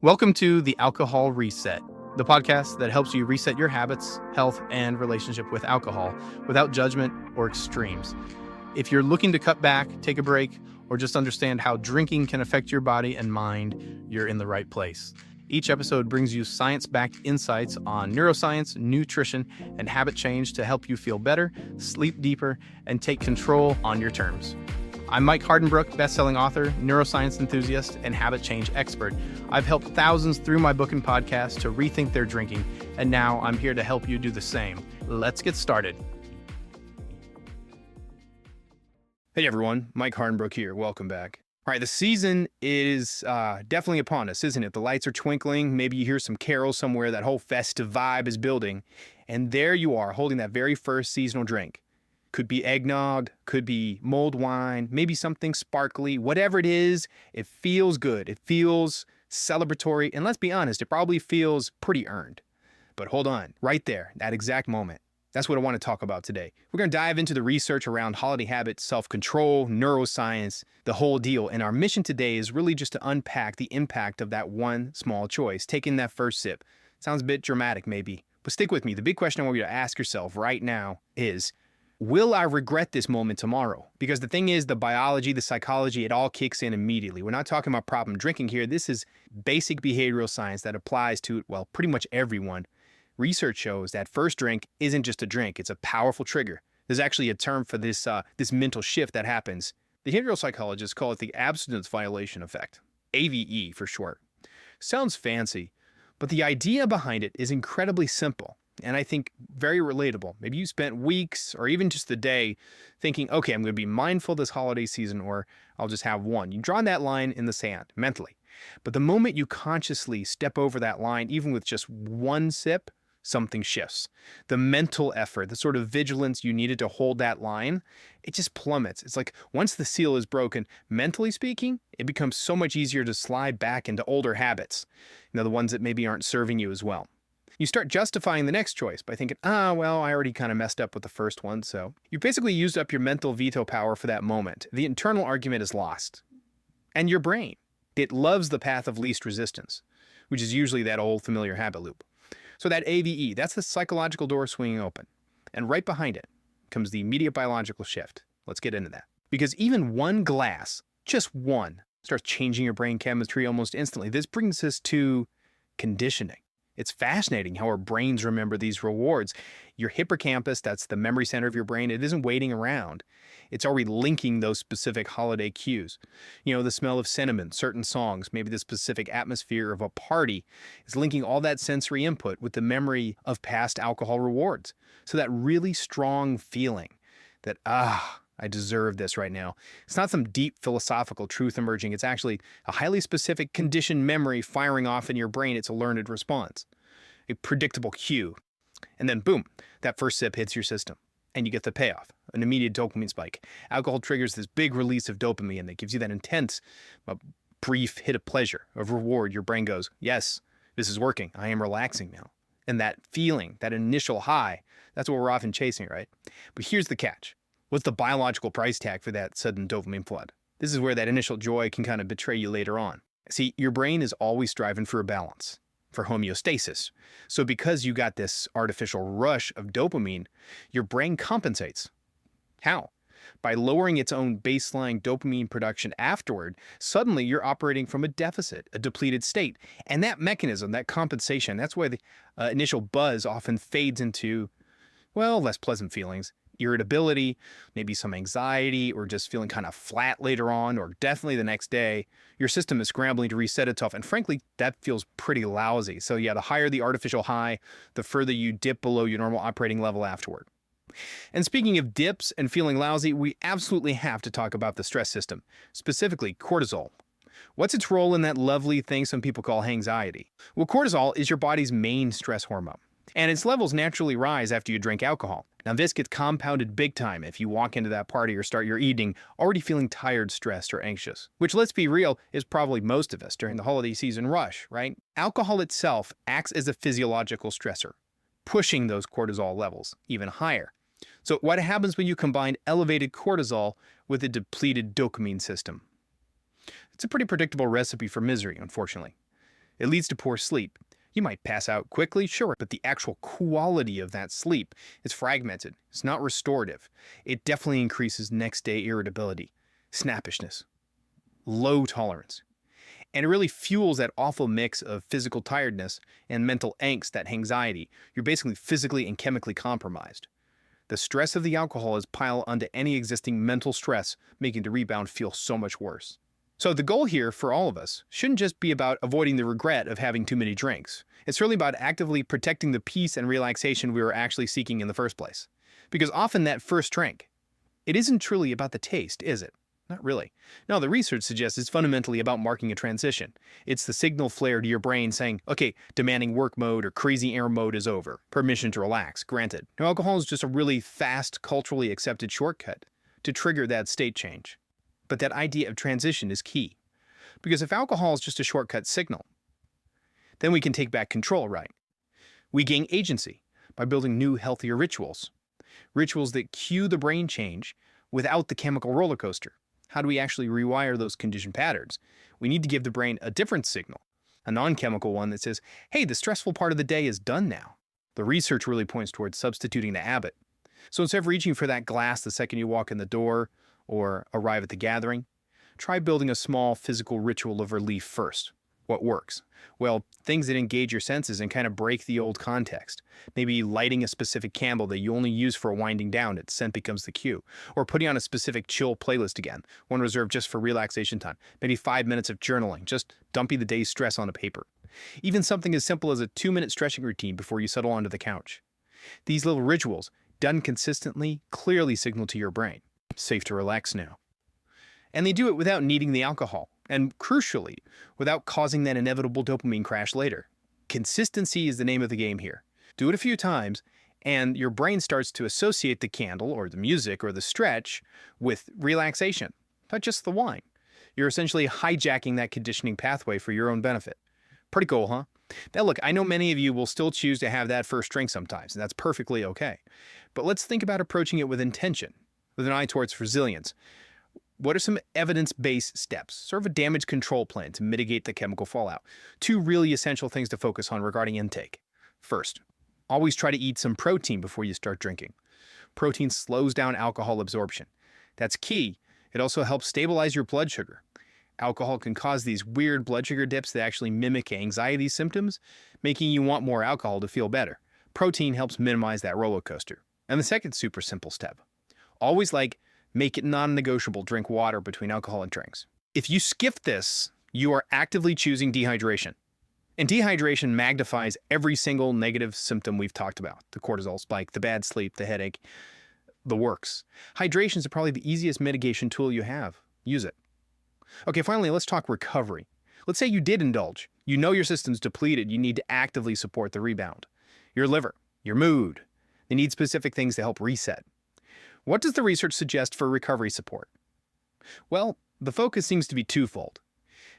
Welcome to the Alcohol Reset, the podcast that helps you reset your habits, health, and relationship with alcohol without judgment or extremes. If you're looking to cut back, take a break, or just understand how drinking can affect your body and mind, you're in the right place. Each episode brings you science-backed insights on neuroscience, nutrition, and habit change to help you feel better, sleep deeper, and take control on your terms. I'm Mike Hardenbrook, best-selling author, neuroscience enthusiast, and habit change expert. I've helped thousands through my book and podcast to rethink their drinking, and now I'm here to help you do the same. Let's get started. Hey everyone, Mike Hardenbrook here. Welcome back. All right, the season is definitely upon us, isn't it? The lights are twinkling. Maybe you hear some carols somewhere. That whole festive vibe is building. And there you are, holding that very first seasonal drink. Could be eggnog, could be mulled wine, maybe something sparkly. Whatever it is, it feels good. It feels celebratory. And let's be honest, it probably feels pretty earned. But hold on, right there, that exact moment. That's what I want to talk about today. We're going to dive into the research around holiday habits, self-control, neuroscience, the whole deal. And our mission today is really just to unpack the impact of that one small choice, taking that first sip. Sounds a bit dramatic maybe, but stick with me. The big question I want you to ask yourself right now is, will I regret this moment tomorrow? Because the thing is, the biology, the psychology, it all kicks in immediately. We're not talking about problem drinking here. This is basic behavioral science that applies to, well, pretty much everyone. Research shows that first drink isn't just a drink. It's a powerful trigger. There's actually a term for this mental shift that happens. Behavioral psychologists call it the Abstinence Violation Effect, AVE for short. Sounds fancy, but the idea behind it is incredibly simple. And I think very relatable. Maybe you spent weeks or even just a day thinking, okay, I'm going to be mindful this holiday season, or I'll just have one. You draw that line in the sand mentally. But the moment you consciously step over that line, even with just one sip, something shifts. The mental effort, the sort of vigilance you needed to hold that line, it just plummets. It's like once the seal is broken, mentally speaking, it becomes so much easier to slide back into older habits, the ones that maybe aren't serving you as well. You start justifying the next choice by thinking, well, I already kind of messed up with the first one, so you basically used up your mental veto power for that moment. The internal argument is lost. And your brain, it loves the path of least resistance, which is usually that old familiar habit loop. So that AVE, that's the psychological door swinging open. And right behind it comes the immediate biological shift. Let's get into that. Because even one glass, just one, starts changing your brain chemistry almost instantly. This brings us to conditioning. It's fascinating how our brains remember these rewards. Your hippocampus, that's the memory center of your brain, it isn't waiting around. It's already linking those specific holiday cues. The smell of cinnamon, certain songs, maybe the specific atmosphere of a party is linking all that sensory input with the memory of past alcohol rewards. So that really strong feeling that, I deserve this right now. It's not some deep philosophical truth emerging. It's actually a highly specific conditioned memory firing off in your brain. It's a learned response, a predictable cue. And then boom, that first sip hits your system and you get the payoff, an immediate dopamine spike. Alcohol triggers this big release of dopamine that gives you that intense, brief hit of pleasure, of reward. Your brain goes, yes, this is working. I am relaxing now. And that feeling, that initial high, that's what we're often chasing, right? But here's the catch. What's the biological price tag for that sudden dopamine flood? This is where that initial joy can kind of betray you later on. See, your brain is always striving for a balance, for homeostasis. So because you got this artificial rush of dopamine, your brain compensates. How? By lowering its own baseline dopamine production afterward, suddenly you're operating from a deficit, a depleted state. And that mechanism, that compensation, that's why the initial buzz often fades into, less pleasant feelings. Irritability, maybe some anxiety, or just feeling kind of flat later on, or definitely the next day. Your system is scrambling to reset itself, and frankly, that feels pretty lousy. So yeah, the higher the artificial high, the further you dip below your normal operating level afterward. And speaking of dips and feeling lousy, we absolutely have to talk about the stress system, specifically cortisol. What's its role in that lovely thing some people call anxiety? Well, cortisol is your body's main stress hormone, and its levels naturally rise after you drink alcohol. Now this gets compounded big time if you walk into that party or start your evening already feeling tired, stressed, or anxious. Which, let's be real, is probably most of us during the holiday season rush, right? Alcohol itself acts as a physiological stressor, pushing those cortisol levels even higher. So what happens when you combine elevated cortisol with a depleted dopamine system? It's a pretty predictable recipe for misery, unfortunately. It leads to poor sleep. You might pass out quickly, sure, but the actual quality of that sleep is fragmented. It's not restorative. It definitely increases next day irritability, snappishness, low tolerance. And it really fuels that awful mix of physical tiredness and mental angst, that anxiety. You're basically physically and chemically compromised. The stress of the alcohol is piled onto any existing mental stress, making the rebound feel so much worse. So the goal here for all of us shouldn't just be about avoiding the regret of having too many drinks. It's really about actively protecting the peace and relaxation we were actually seeking in the first place. Because often that first drink, it isn't truly about the taste, is it? Not really. No, the research suggests it's fundamentally about marking a transition. It's the signal flare to your brain saying, okay, demanding work mode or crazy air mode is over. Permission to relax, granted. Now, alcohol is just a really fast, culturally accepted shortcut to trigger that state change. But that idea of transition is key. Because if alcohol is just a shortcut signal, then we can take back control, right? We gain agency by building new, healthier rituals. Rituals that cue the brain change without the chemical roller coaster. How do we actually rewire those conditioned patterns? We need to give the brain a different signal, a non-chemical one that says, hey, the stressful part of the day is done now. The research really points towards substituting the habit. So instead of reaching for that glass the second you walk in the door or arrive at the gathering, try building a small physical ritual of relief first. What works? Well, things that engage your senses and kind of break the old context. Maybe lighting a specific candle that you only use for winding down, its scent becomes the cue. Or putting on a specific chill playlist again, one reserved just for relaxation time. Maybe 5 minutes of journaling, just dumping the day's stress on a paper. Even something as simple as a 2-minute stretching routine before you settle onto the couch. These little rituals, done consistently, clearly signal to your brain, safe to relax now. And they do it without needing the alcohol. And crucially, without causing that inevitable dopamine crash later. Consistency is the name of the game here. Do it a few times, and your brain starts to associate the candle or the music or the stretch with relaxation, not just the wine. You're essentially hijacking that conditioning pathway for your own benefit. Pretty cool, huh? Now look, I know many of you will still choose to have that first drink sometimes, and that's perfectly okay. But let's think about approaching it with intention, with an eye towards resilience. What are some evidence-based steps, sort of a damage control plan to mitigate the chemical fallout? 2 really essential things to focus on regarding intake. First, always try to eat some protein before you start drinking. Protein slows down alcohol absorption. That's key. It also helps stabilize your blood sugar. Alcohol can cause these weird blood sugar dips that actually mimic anxiety symptoms, making you want more alcohol to feel better. Protein helps minimize that roller coaster. And the second super simple step, always make it non-negotiable, drink water between alcoholic drinks. If you skip this, you are actively choosing dehydration. And dehydration magnifies every single negative symptom we've talked about. The cortisol spike, the bad sleep, the headache, the works. Hydration is probably the easiest mitigation tool you have. Use it. Okay, finally, let's talk recovery. Let's say you did indulge. You know your system's depleted. You need to actively support the rebound. Your liver, your mood, they need specific things to help reset. What does the research suggest for recovery support? Well, the focus seems to be twofold.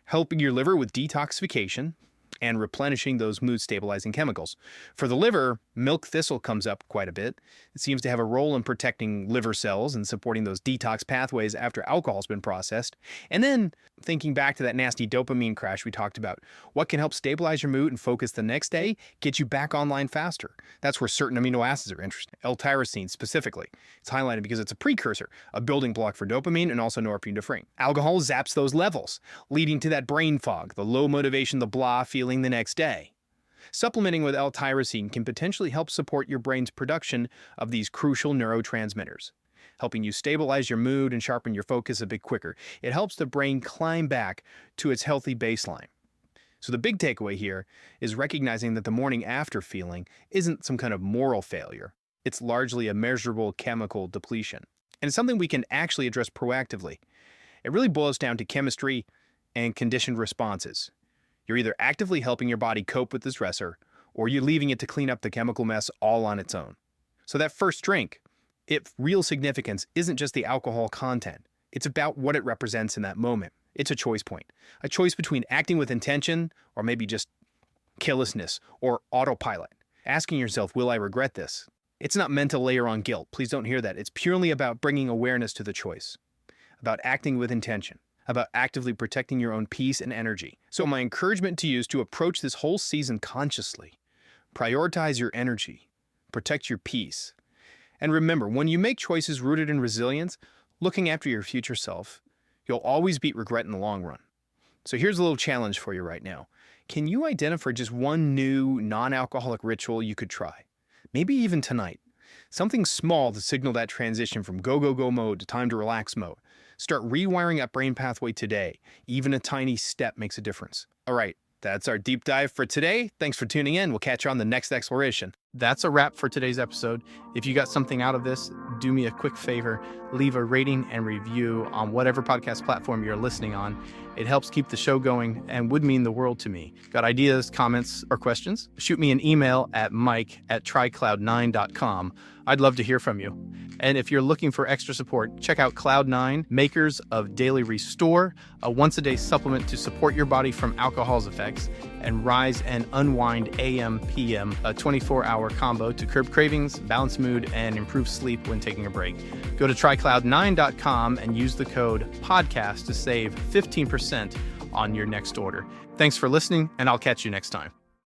Helping your liver with detoxification and replenishing those mood-stabilizing chemicals. For the liver, milk thistle comes up quite a bit. It seems to have a role in protecting liver cells and supporting those detox pathways after alcohol's been processed. And then, thinking back to that nasty dopamine crash we talked about, what can help stabilize your mood and focus the next day, get you back online faster. That's where certain amino acids are interesting. L-tyrosine specifically. It's highlighted because it's a precursor, a building block for dopamine and also norepinephrine. Alcohol zaps those levels, leading to that brain fog, the low motivation, the blah feeling the next day. Supplementing with L-tyrosine can potentially help support your brain's production of these crucial neurotransmitters, helping you stabilize your mood and sharpen your focus a bit quicker. It helps the brain climb back to its healthy baseline. So the big takeaway here is recognizing that the morning after feeling isn't some kind of moral failure. It's largely a measurable chemical depletion. And it's something we can actually address proactively. It really boils down to chemistry and conditioned responses. You're either actively helping your body cope with the stressor, or you're leaving it to clean up the chemical mess all on its own. So that first drink, its real significance isn't just the alcohol content. It's about what it represents in that moment. It's a choice point. A choice between acting with intention, or maybe just carelessness, or autopilot. Asking yourself, will I regret this? It's not meant to layer on guilt. Please don't hear that. It's purely about bringing awareness to the choice. About acting with intention. about actively protecting your own peace and energy. So my encouragement to you is to approach this whole season consciously. Prioritize your energy. Protect your peace. And remember, when you make choices rooted in resilience, looking after your future self, you'll always beat regret in the long run. So here's a little challenge for you right now. Can you identify just one new non-alcoholic ritual you could try? Maybe even tonight. Something small to signal that transition from go, go, go mode to time to relax mode. Start rewiring that brain pathway today. Even a tiny step makes a difference. All right, that's our deep dive for today. Thanks for tuning in. We'll catch you on the next exploration. That's a wrap for today's episode. If you got something out of this, do me a quick favor. Leave a rating and review on whatever podcast platform you're listening on. It helps keep the show going and would mean the world to me. Got ideas, comments, or questions? Shoot me an email at mike@trycloud9.com. I'd love to hear from you. And if you're looking for extra support, check out Cloud9, makers of Daily Restore, a once-a-day supplement to support your body from alcohol's effects, and Rise and Unwind AM/PM, a 24-hour combo to curb cravings, balance mood, and improve sleep when taking a break. Go to trycloud9.com and use the code PODCAST to save 15% on your next order. Thanks for listening, and I'll catch you next time.